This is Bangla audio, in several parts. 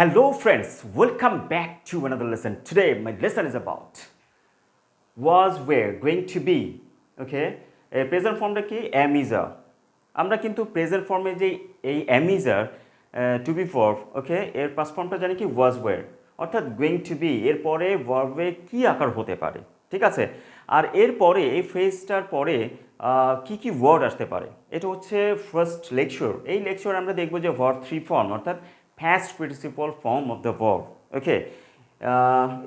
Hello friends, welcome back to another lesson. Today my lesson is about was, were, going to be. Okay, present ফর্মটা কি am is a। আমরা কিন্তু প্রেজেন্ট ফর্মে যে এই am is a to be verb, okay, এর পাস্ট ফর্মটা জানি কি was, were, অর্থাৎ গোয়িং টু বি এর পরে ভার্বে কি আকার হতে পারে, ঠিক আছে। আর এর পরে এই ফ্রেজটার পরে কি কি ওয়ার্ড আসতে পারে, এটা হচ্ছে ফার্স্ট লেকচার। এই লেকচার আমরা দেখবো যে ভার্ব থ্রি ফর্ম অর্থাৎ past participle form of the verb, ওকে।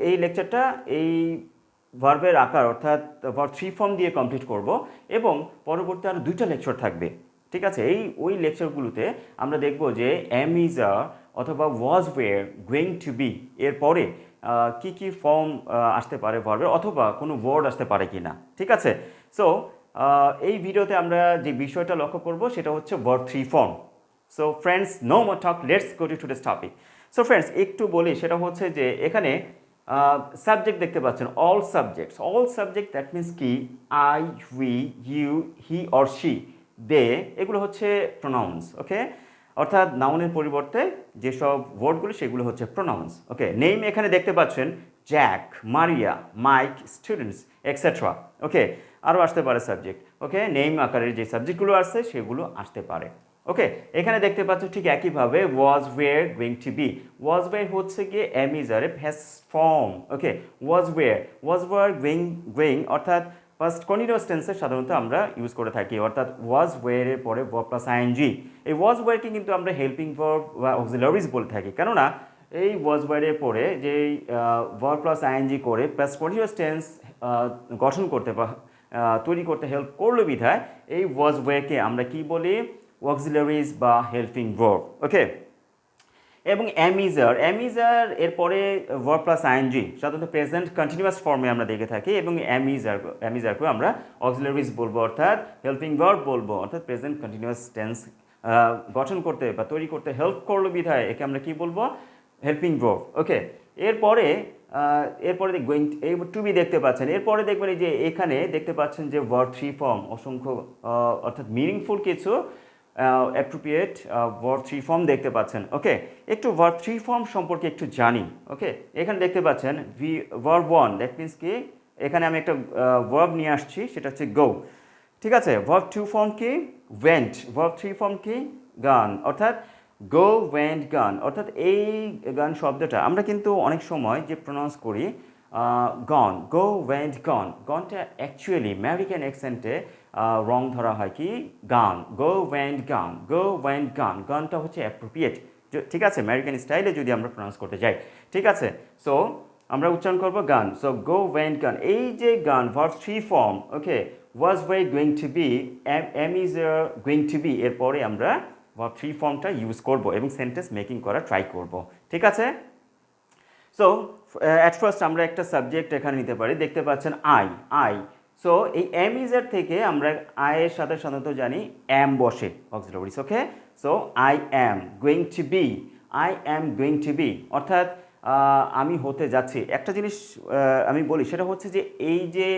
এই লেকচারটা এই ভার্বের আকার অর্থাৎ ভার্ব থ্রি ফর্ম দিয়ে কমপ্লিট করব এবং পরবর্তী আরও দুইটা লেকচার থাকবে, ঠিক আছে। ওই লেকচারগুলোতে আমরা দেখব যে am is a অথবা was, were, going to be এরপরে কি কি ফর্ম আসতে পারে ভার্বের, অথবা কোনো ওয়ার্ড আসতে পারে কি না, ঠিক আছে। সো এই ভিডিওতে আমরা যে বিষয়টা লক্ষ্য করব সেটা হচ্ছে verb three form. So friends, no more talk, let's go to today's topic. So friends, একটু বলি, সেটা হচ্ছে যে এখানে সাবজেক্ট দেখতে পাচ্ছেন, অল সাবজেক্ট দ্যাট মিনস কি I, we, you, he or she, they, এগুলো হচ্ছে প্রোনাউন্স, ওকে। অর্থাৎ নাউনের পরিবর্তে যেসব ওয়ার্ডগুলো সেগুলো হচ্ছে প্রোনাউন্স, ওকে। নেম এখানে দেখতে পাচ্ছেন Jack, Maria, Mike, students etcetera, okay. আরও আসতে পারে সাবজেক্ট, ওকে। নেম আকারের যে সাবজেক্টগুলো আসছে সেগুলো আসতে পারে, ওকে। এখানে দেখতে পাচ্ছ ঠিক একইভাবে was, were, going to be. Was, were হচ্ছে গিয়ে am is a first form, okay. Was, were, going অর্থাৎ ফার্স্ট কন্টিনিউয়াস টেন্সে সাধারণত আমরা ইউজ করে থাকি, অর্থাৎ ওয়াজ, ওয়ের পরে ভার্ব প্লাস আইএনজি। এই ওয়াজ, ওয়েরকে কিন্তু আমরা হেল্পিং ভার্ব বা অক্সিলারিজ বলে থাকি, কেননা এই ওয়াজ, ওয়ারের পরে যে ভার্ব প্লাস আইএনজি করে প্লাস কন্টিনিউয়াস টেন্স গঠন করতে বা তৈরি করতে হেল্প করলো বিধায় এই ওয়াজ, ওয়েরকে আমরা কি বলি, অক্সিলারিজ বা হেল্পিং ভার্ব, ওকে। এবং am is a এরপরে ভার্ব প্লাস আইএনজি সাধারণত প্রেজেন্ট কন্টিনিউয়াস ফর্মে আমরা দেখে থাকি, এবং am is a আমরা অক্সিলারিজ বলবো অর্থাৎ হেল্পিং ভার্ব বলবো, অর্থাৎ প্রেজেন্ট কন্টিনিউয়াস টেন্স গঠন করতে বা তৈরি করতে হেল্প করলো বিধায় একে আমরা কি বলবো, হেল্পিং ভার্ব, ওকে। এরপরে গোয়িং টু বি দেখতে পাচ্ছেন। এরপরে দেখবেন এই যে এখানে দেখতে পাচ্ছেন যে ভার্ব থ্রি ফর্ম, অসংখ্য অর্থাৎ মিনিংফুল কিছু অ্যাপ্রোপ্রিয়েট ভার্ব থ্রি ফর্ম দেখতে পাচ্ছেন, ওকে। একটু ভার্ব থ্রি ফর্ম সম্পর্কে একটু জানি, ওকে। এখানে দেখতে পাচ্ছেন ভার্ব ওয়ান, দ্যাট মিনস কি এখানে আমি একটা ভার্ব নিয়ে আসছি, সেটা হচ্ছে গো, ঠিক আছে। ভার্ব টু ফর্ম কি ওয়েন্ট, ভার্ব থ্রি ফর্ম কি গান, অর্থাৎ গো, ওয়েন্ট, গান। অর্থাৎ এই গান শব্দটা আমরা কিন্তু অনেক সময় যে প্রনাউন্স করি গন, গো, ওয়েন্ট, গন, গনটা অ্যাকচুয়ালি আমেরিকান অ্যাকসেন্টে রং ধরা হয় কি গান, গো, ওয়েন্ট, গান, গো, ওয়েন্ট, গান। গানটা হচ্ছে অ্যাপ্রোপ্রিয়েট, ঠিক আছে, আমেরিকান স্টাইলে যদি আমরা প্রনাউন্স করতে যাই, ঠিক আছে। সো আমরা উচ্চারণ করবো গান, সো গো, ওয়েন্ট, গান। এই যে গান verb three form, okay, was, were, going to be, am is going to be এরপরে আমরা ভার্ব থ্রি ফর্মটা ইউজ করব এবং সেন্টেন্স মেকিং করা ট্রাই করব, ঠিক আছে। সো অ্যাট ফার্স্ট আমরা একটা সাবজেক্ট এখানে নিতে পারি, দেখতে পাচ্ছেন আই। সো এই am is এর থেকে আমরা আয়ের সাথে সাধারণত জানি am বসে auxiliaries, okay. So I am going to be, I am going to be অর্থাৎ আমি হতে যাচ্ছি। একটা জিনিস আমি বলি, সেটা হচ্ছে যে এই যে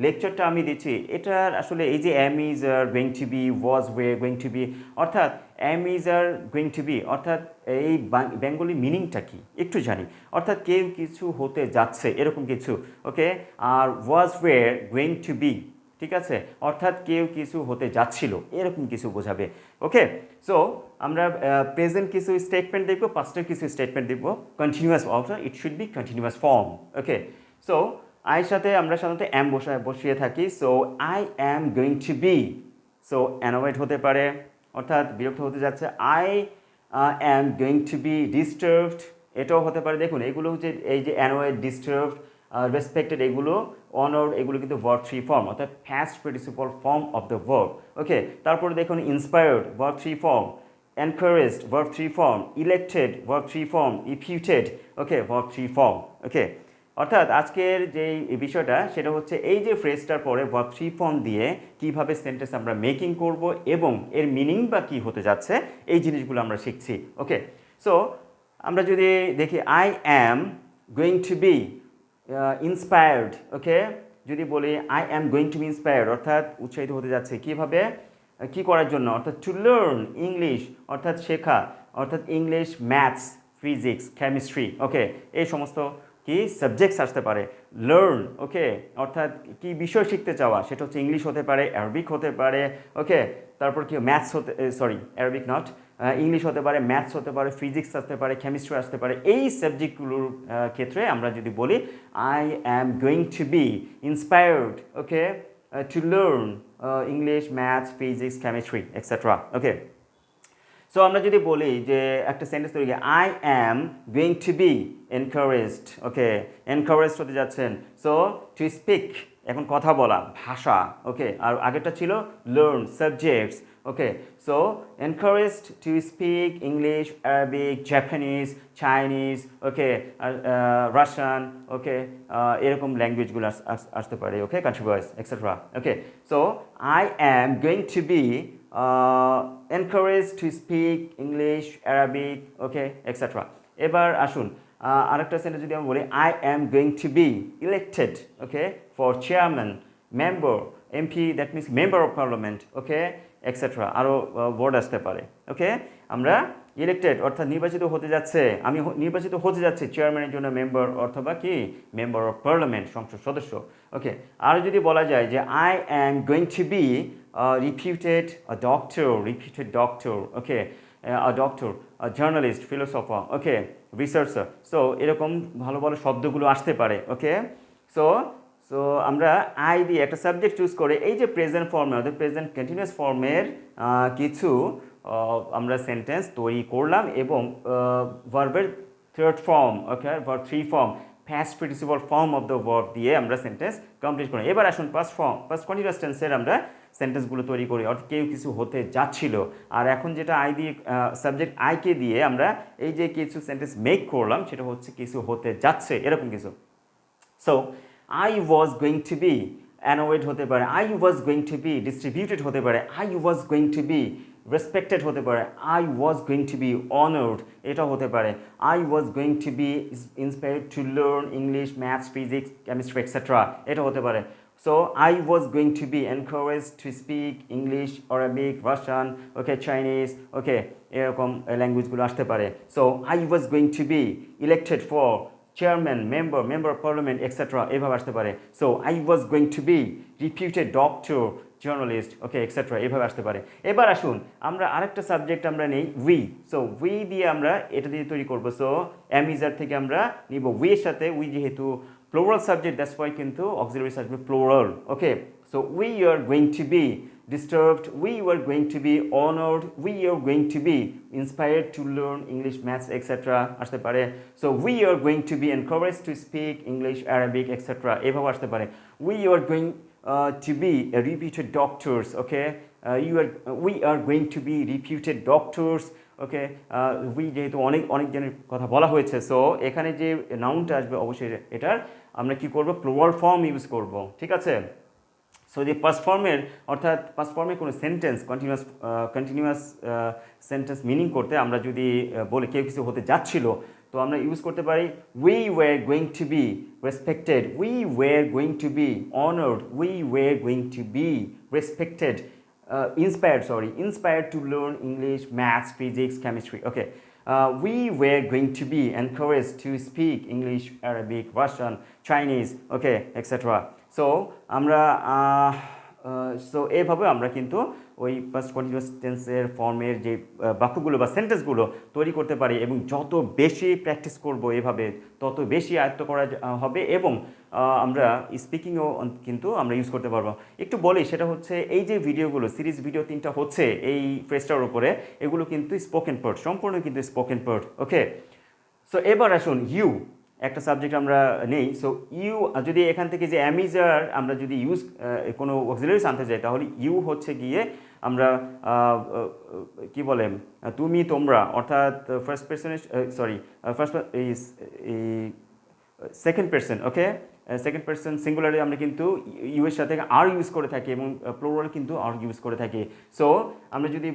লেকচারটা আমি দিচ্ছি এটার আসলে এই যে am is going to be, was, were, going to be অর্থাৎ am is going to be অর্থাৎ এই বেঙ্গলি মিনিংটা কি একটু জানি, অর্থাৎ কেউ কিছু হতে যাচ্ছে এরকম কিছু, ওকে। আর was, were, going to be, ঠিক আছে, অর্থাৎ কেউ কিছু হতে যাচ্ছিল এরকম কিছু বোঝাবে, ওকে। সো আমরা প্রেজেন্ট কিছু স্টেটমেন্ট দেখবো, পাস্টের কিছু স্টেটমেন্ট দেখবো, কন্টিনিউয়াস, অর্থাৎ it should be continuous form, okay. So আইয়ের সাথে আমরা সাধারণত অ্যাম বসিয়ে থাকি, so I am going to be. So annoyed হতে পারে অর্থাৎ বিরক্ত হতে যাচ্ছে, I am going to be disturbed, এটাও হতে পারে। দেখুন এগুলো হচ্ছে এই যে অ্যানোয়েড, ডিস্টার্বড, রেসপেক্টেড, এগুলো অনার, এগুলো কিন্তু ভার্ব থ্রি ফর্ম অর্থাৎ first participle form of the verb, okay. তারপরে দেখুন inspired verb three form, encouraged verb three form, elected verb three form, effected, okay, verb three form, okay. অর্থাৎ আজকের যে বিষয়টা সেটা হচ্ছে এই যে ফ্রেজটার পরে ভার্ব থ্রি ফর্ম দিয়ে কীভাবে সেন্টেন্স আমরা মেকিং করব এবং এর মিনিং বা কী হতে যাচ্ছে এই জিনিসগুলো আমরা শিখছি, ওকে। সো আমরা যদি দেখি I am going to be inspired, okay. যদি বলি I am going to be inspired অর্থাৎ উৎসাহিত হতে যাচ্ছে, কীভাবে, কী করার জন্য, অর্থাৎ টু লার্ন ইংলিশ অর্থাৎ শেখা, অর্থাৎ ইংলিশ, ম্যাথস, ফিজিক্স কেমিস্ট্রি ওকে এই সমস্ত কি সাবজেক্টস আসতে পারে লার্ন ওকে অর্থাৎ কি বিষয় শিখতে চাওয়া সেটা হচ্ছে ইংলিশ হতে পারে অ্যারবিক হতে পারে ওকে তারপর কি ম্যাথস হতে সরি অ্যারবিক নট ইংলিশ হতে পারে ম্যাথস হতে পারে ফিজিক্স আসতে পারে কেমিস্ট্রি আসতে পারে এই সাবজেক্টগুলোর ক্ষেত্রে আমরা যদি বলি I am going to be inspired okay to learn English maths physics chemistry etcetera okay so আমরা যদি বলি যে একটা সেন্টেন্স তৈরি I am going to be encouraged okay encouraged হতে যাচ্ছেন সো টু স্পিক এখন কথা বলা ভাষা ওকে আর আগেরটা ছিল learn subjects okay so encouraged to speak English Arabic Japanese Chinese okay Russian okay এরকম ল্যাঙ্গুয়েজগুলো আসতে পারে okay country voice etcetera okay so I am going to be encouraged to speak English, Arabic, okay, etc. এবার আসুন আরেকটা সেন্টেন্স যদি আমি বলি I am going to be elected, okay, for chairman, member, MP, that means member of parliament, okay, etc. আরও ওয়ার্ড আসতে পারে ওকে আমরা ইলেক্টেড অর্থাৎ নির্বাচিত হতে যাচ্ছে আমি নির্বাচিত হতে যাচ্ছি চেয়ারম্যানের জন্য মেম্বার অথবা কি মেম্বার অফ পার্লামেন্ট সংসদ সদস্য ওকে আর যদি বলা যায় যে I am going to be reputed doctor okay a doctor a journalist philosopher okay researcher so এরকম ভালো ভালো শব্দগুলো আসতে পারে ওকে সো সো আমরা আই দিয়ে একটা সাবজেক্ট চুজ করে এই যে প্রেজেন্ট ফর্মে অর্থাৎ প্রেজেন্ট কন্টিনিউয়াস ফর্মের কিছু আমরা সেন্টেন্স তৈরি করলাম এবং ভার্বের third form okay verb three form past participle form of the verb দিয়ে আমরা সেন্টেন্স কমপ্লিট করি এবার আসুন পাস্ট কন্টিনিউয়াস টেন্সের আমরা সেন্টেন্সগুলো তৈরি করি অর্থাৎ কেউ কিছু হতে যাচ্ছিল আর এখন যেটা আই দিয়ে সাবজেক্ট আইকে দিয়ে আমরা এই যে কিছু সেন্টেন্স মেক করলাম সেটা হচ্ছে কিছু হতে যাচ্ছে এরকম কিছু so I was going to be annoyed হতে পারে I was going to be distributed হতে পারে I was going to be respected হতে পারে I was going to be honoured এটা হতে পারে I was going to be inspired to learn English maths physics chemistry etcetera এটা হতে পারে so I was going to be encouraged to speak English Arabic Russian okay Chinese okay এরকম ল্যাঙ্গুয়েজগুলো আসতে পারে so I was going to be elected for chairman member of parliament etcetera এভাবে আসতে পারে so I was going to be reputed doctor journalist okay etcetera এভাবে আসতে পারে এবার আসুন আমরা আরেকটা সাবজেক্ট আমরা নেই উই সো উই দিয়ে আমরা এটা দিয়ে তৈরি করবো সো অ্যামিজার থেকে আমরা নিব উই এর সাথে উই যেহেতু প্লোরাল সাবজেক্ট দ্যাটস ওয়াই কিন্তু অক্সিলারিস আসবে plural okay so we are going to be disturbed we were going to be honored we are going to be inspired to learn English maths etc আসতে পারে so we are going to be encouraged to speak English Arabic etc এভাবে আসতে পারে we are going to be reputed doctors okay we are going to be reputed doctors okay we যেহেতু অনেক জনের কথা বলা হয়েছে সো এখানে যে নাউনটা আসবে অবশ্যই এটার আমরা কি করব প্লুরাল ফর্ম ইউজ করব ঠিক আছে সো যে পাস্ট ফর্মের অর্থাৎ পাস্ট ফর্মের কোনো সেন্টেন্স কন্টিনিউয়াস সেন্টেন্স মিনিং করতে আমরা যদি বলি কেউ কিছু হতে যাচ্ছিল তো আমরা ইউজ করতে পারি we were going to be respected we were going to be honoured we were going to be respected inspired to learn English, maths, physics, chemistry. Okay. We were going to be encouraged to speak English, Arabic, Russian, Chinese, okay, etc. So, so এইভাবে আমরা কিন্তু ওই পাস্ট কন্টিনিউয়াস টেন্সের ফর্মের যে বাক্যগুলো বা সেন্টেন্সগুলো তৈরি করতে পারি এবং যত বেশি প্র্যাকটিস করব এভাবে তত বেশি আয়ত্ত করা হবে এবং আমরা স্পিকিংও কিন্তু আমরা ইউজ করতে পারবো একটু বলি সেটা হচ্ছে এই যে ভিডিওগুলো সিরিজ ভিডিও 3টা হচ্ছে এই ফ্রেজটার উপরে এগুলো কিন্তু স্পোকেন পার্ট সম্পূর্ণ কিন্তু স্পোকেন পার্ট ওকে সো এবার আসুন ইউ একটা সাবজেক্ট আমরা নেই সো ইউ যদি এখান থেকে যে অ্যামিজার আমরা যদি ইউজ কোনো অক্সিলারিস আনতে যাই তাহলে ইউ হচ্ছে গিয়ে আমরা কি বলে তুমি তোমরা অর্থাৎ ফার্স্ট পারসনের second person okay second person সিঙ্গুলারে আমরা কিন্তু ইউ এর সাথে আর ইউজ করে থাকি এবং প্লুরাল কিন্তু আর ইউজ করে থাকি সো আমরা যদি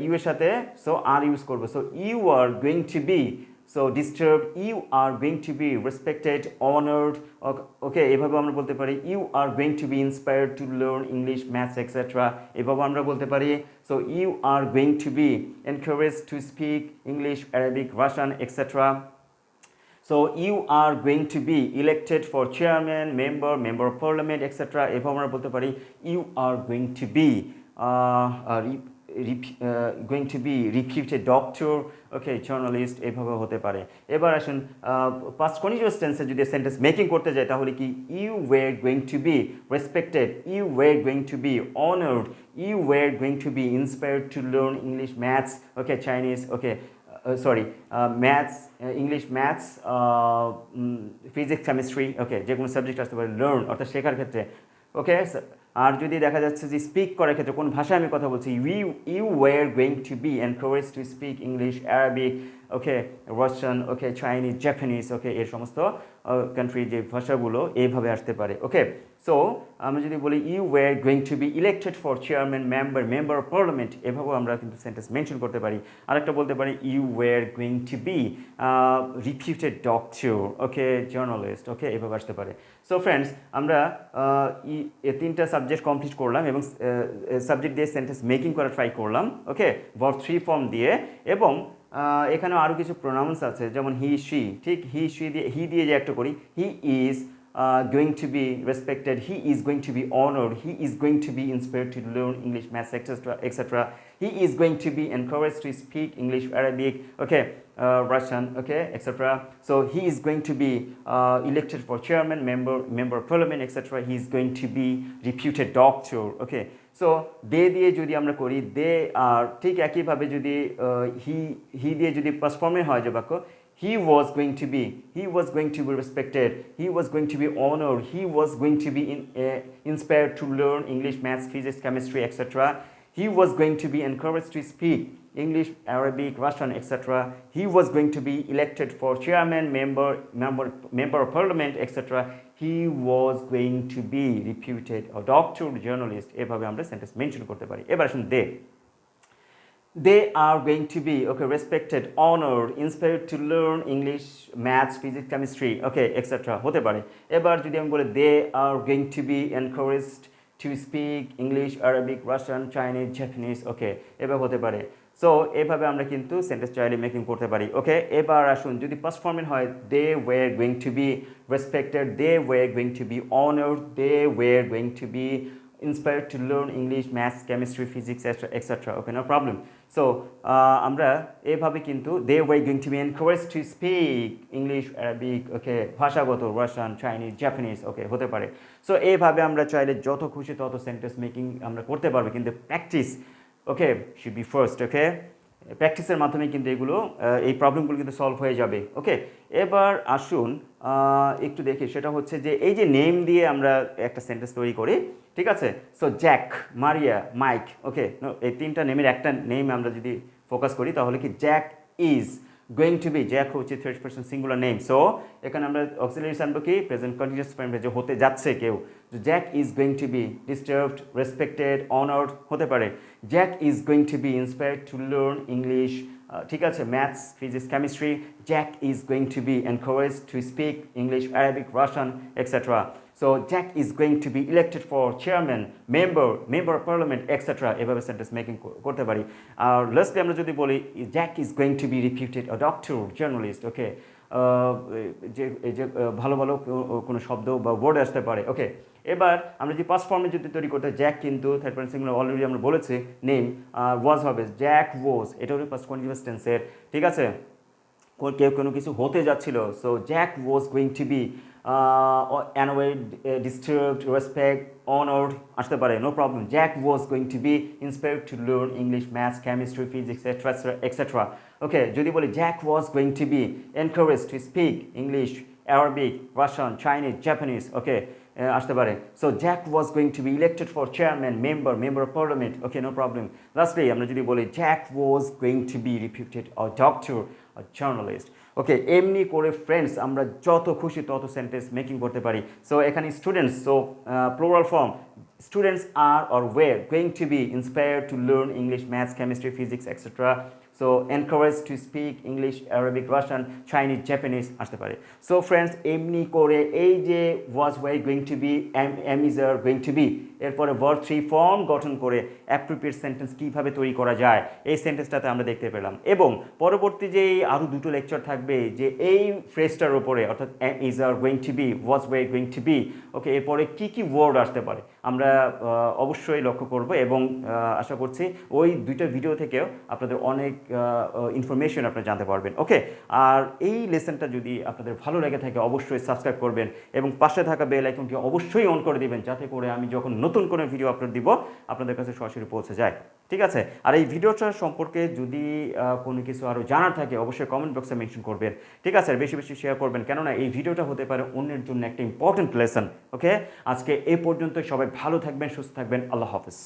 ইউ এর সাথে সো আর ইউজ করবো so you are going to be so disturb, you are going to be respected, honoured, okay এভাবে আমরা বলতে পারি you are going to be inspired to learn English, maths etcetera, এভাবে আমরা বলতে পারি। So you are going to be encourage to speak English, Arabic, Russian etcetera. So you are going to be elected for chairman, member of parliament, etc. এভাবে আমরা বলতে পারি you are going to be going to be reputed doctor, okay, journalist, এভাবে হতে পারে। এবার আসুন past continuous tense যদি সেন্টেন্স মেকিং করতে যাই তাহলে কি you were going to be respected, you were going to be honored, you were going to be inspired to learn English, maths, okay, Chinese, okay, maths, English, maths, physics, chemistry, okay, যে কোনো সাবজেক্ট আসতে পারে, লার্ন অর্থাৎ শেখার ক্ষেত্রে, ওকে। আর যদি দেখা যাচ্ছে যে স্পিক করার ক্ষেত্রে কোন ভাষায় আমি কথা বলছি, you were going to be encourage to speak English, Arabic, okay, Russian, okay, Chinese, Japanese, okay, এর সমস্ত কান্ট্রি যে ভাষাগুলো এইভাবে আসতে পারে, ওকে। সো আমরা যদি বলি you were going to be elected for chairman, member of parliament, এভাবেও আমরা কিন্তু সেন্টেন্স মেনশন করতে পারি। আরেকটা বলতে পারি you were going to be reputed doctor, okay, journalist, okay, এভাবে আসতে পারে। সো ফ্রেন্ডস, আমরা তিনটা সাবজেক্ট কমপ্লিট করলাম এবং সাবজেক্ট দিয়ে সেন্টেন্স মেকিং করা ট্রাই করলাম, ওকে, ভার্ব 3 ফর্ম দিয়ে। এবং এখানে আরও কিছু প্রোনাউন্স আছে, যেমন হি, শি, ঠিক হি দিয়ে যে একটা করি, he is going to be respected, he is going to be honored, he is going to be inspired to learn English, maths, etc. He is going to be encouraged to speak English, Arabic, okay, Russian, okay, etc. So he is going to be elected for chairman, member of parliament, etc. He is going to be reputed doctor, okay. So they দিয়ে যদি আমরা করি দে আর, ঠিক একইভাবে যদি হি দিয়ে যদি পাস্ট ফর্মে হয় যে বাক্য, he was going to be respected, he was going to be honored, he was going to be inspired to learn English, maths, physics, chemistry, etc. He was going to be encouraged to speak English, Arabic, Russian, etc. He was going to be elected for chairman, member of parliament, etc. He was going to be reputed a doctor, journalist, এভাবে আমরা সেন্টেন্স মেনশন করতে পারি। এবার আসুন they are going to be, okay, respected, honored, inspired to learn English, maths, physics, chemistry, okay, etc. হতে পারে। এবার যদি আমি বলি they are going to be encouraged to speak English, Arabic, Russian, Chinese, Japanese, okay, এভাবে হতে পারে। সো এভাবে আমরা কিন্তু সেন্টেন্স চাইলে মেকিং করতে পারি, ওকে। এবার আসুন যদি পাস্ট ফর্মের হয়, they were going to be respected, they were going to be honoured, they were going to be inspired to learn English, maths, chemistry, physics, etc. Okay, no problem. So আমরা এভাবে কিন্তু they were going to be encouraged to speak English, Arabic, okay, ভাষাগত Russian, Chinese, Japanese, okay, হতে পারে। সো এইভাবে আমরা চাইলে যত খুশি তত সেন্টেন্স মেকিং আমরা করতে পারবো, কিন্তু practice, okay, should be first, okay. প্র্যাকটিসের মাধ্যমে কিন্তু এগুলো এই প্রবলেমগুলো কিন্তু সলভ হয়ে যাবে, ওকে। এবার আসুন একটু দেখি, সেটা হচ্ছে যে এই যে নেম দিয়ে আমরা একটা সেন্টেন্স তৈরি করি, ঠিক আছে। সো জ্যাক, মারিয়া, মাইক, ওকে, এই তিনটা নেমের একটা নেম আমরা যদি ফোকাস করি তাহলে কি Jack is going to be, Jack হচ্ছে third person singular name. So এখানে আমরা অক্সিলারিজ আনবো কি প্রেজেন্ট কন্টিনিউয়াস ফর্ম, যে হতে যাচ্ছে কেউ, Jack is going to be disturbed, respected, honoured হতে পারে। Jack is going to be inspired to learn English, ঠিক আছে, maths, physics, chemistry. Jack is going to be encouraged to speak English, Arabic, Russian, etcetera. So Jack is going to be elected for chairman, member of parliament, etc. এভাবে সেন্টেন্স মেকিং করতে পারি। আর লাস্টলি আমরা যদি বলি Jack is going to be reputed a doctor, journalist, ওকে, যে ভালো ভালো কোনো শব্দ বা ওয়ার্ড আসতে পারে, ওকে। এবার আমরা যে পাস্ট ফর্মে যদি তৈরি করতে, জ্যাক কিন্তু থার্ড পারসন সিঙ্গুলার অলরেডি আমরা বলেছি, নেম ওয়াজ হবে, জ্যাক ওয়াজ, এটা হলো পাস্ট কন্টিনিউয়াস টেন্সের, ঠিক আছে। কেউ কোনো কিছু হতে যাচ্ছিল, so Jack was going to be annoyed, disturbed, respect, honored আসতে পারে, no problem. Jack was going to be inspired to learn English, maths, chemistry, physics, etcetera, okay. যদি বলি Jack was going to be encouraged to speak English, Arabic, Russian, Chinese, Japanese, okay, আসতে পারে। So Jack was going to be elected for chairman, member of parliament, okay, no problem. Lastly আমরা যদি বলি Jack was going to be reputed a doctor, a journalist, okay. এমনি করে ফ্রেন্ডস আমরা যত খুশি তত সেন্টেন্স মেকিং করতে পারি। সো এখানে students, so plural form students are or were going to be inspired to learn English, maths, chemistry, physics, etc. So encouraged to speak English, Arabic, Russian, Chinese, Japanese আসতে পারে। So friends এমনি করে এই যে was were going to be, am is are going to be এরপরে verb 3 ফর্ম গঠন করে appropriate sentence কিভাবে তৈরি করা যায় এই সেন্টেন্সটাতে আমরা দেখতে পেলাম। এবং পরবর্তী যে আরও দুটো লেকচার থাকবে যে এই ফ্রেজটার উপরে অর্থাৎ am is are going to be, was were going to be, ওকে এরপরে কি কি ওয়ার্ড আসতে পারে আমরা অবশ্যই লক্ষ্য করব এবং আশা করছি ওই দুইটা ভিডিও থেকেও আপনাদের অনেক ইনফরমেশন আপনারা জানতে পারবেন। ওকে, আর এই লেসনটা যদি আপনাদের ভালো লেগে থাকে অবশ্যই সাবস্ক্রাইব করবেন এবং পাশে থাকা বেল আইকনটি অবশ্যই অন করে দিবেন যাতে করে আমি যখন নতুন কোনো ভিডিও আপলোড দিব আপনাদের কাছে সরাসরি পৌঁছে যায়। ঠিক আছে, আর এই ভিডিওটা সম্পর্কে যদি কোনো কিছু আরও জানার থাকে অবশ্যই কমেন্ট বক্সে মেনশন করবেন। ঠিক আছে, আর বেশি বেশি শেয়ার করবেন, কেননা এই ভিডিওটা হতে পারে অন্যের জন্য একটা ইম্পর্টেন্ট লেসন। ওকে, আজকে এই পর্যন্ত, সবাই ভালো থাকবেন, সুস্থ থাকবেন, আল্লাহ হাফেজ।